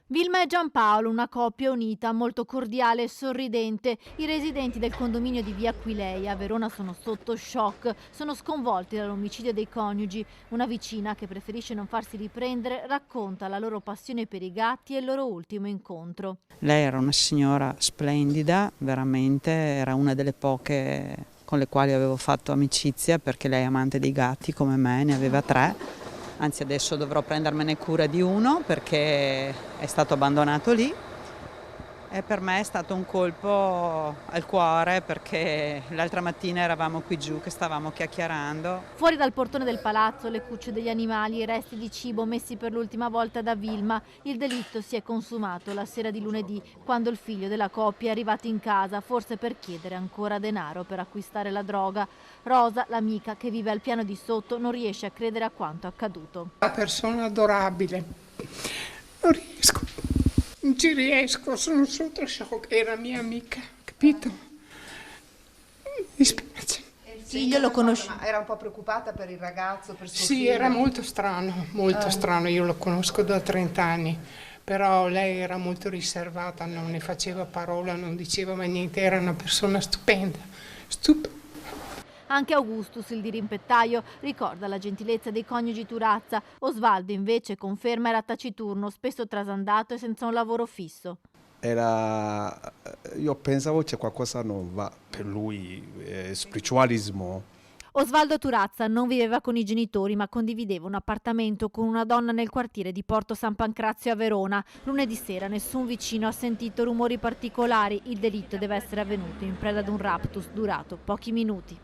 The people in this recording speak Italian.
Vilma e Giampaolo, una coppia unita, molto cordiale e sorridente. I residenti del condominio di Via Aquileia a Verona sono sotto shock, sono sconvolti dall'omicidio dei coniugi. Una vicina, che preferisce non farsi riprendere, racconta la loro passione per i gatti e il loro ultimo incontro. Lei era una signora splendida, veramente, era una delle poche con le quali avevo fatto amicizia, perché lei è amante dei gatti come me, ne aveva 3. Anzi, adesso dovrò prendermene cura di uno perché è stato abbandonato lì, e per me è stato un colpo al cuore, perché l'altra mattina eravamo qui giù che stavamo chiacchierando. Fuori dal portone del palazzo, le cucce degli animali, i resti di cibo messi per l'ultima volta da Vilma. Il delitto si è consumato la sera di lunedì, quando il figlio della coppia è arrivato in casa, forse per chiedere ancora denaro per acquistare la droga. Rosa, l'amica che vive al piano di sotto, non riesce a credere a quanto accaduto. Una persona adorabile. Non riesco, non ci riesco, sono sotto shock. Era mia amica, capito? Mi dispiace. Figlio lo conosci? Ma era un po' preoccupata per il ragazzo, per suo Sì, figlio? era molto strano, io lo conosco da 30 anni, però lei era molto riservata, non ne faceva parola, non diceva mai niente, era una persona stupenda, stupenda. Anche Augustus, il dirimpettaio, ricorda la gentilezza dei coniugi Turazza. Osvaldo invece conferma era taciturno, spesso trasandato e senza un lavoro fisso. Io pensavo c'è qualcosa non va per lui, spiritualismo. Osvaldo Turazza non viveva con i genitori ma condivideva un appartamento con una donna nel quartiere di Porto San Pancrazio a Verona. Lunedì sera nessun vicino ha sentito rumori particolari. Il delitto deve essere avvenuto in preda ad un raptus durato pochi minuti.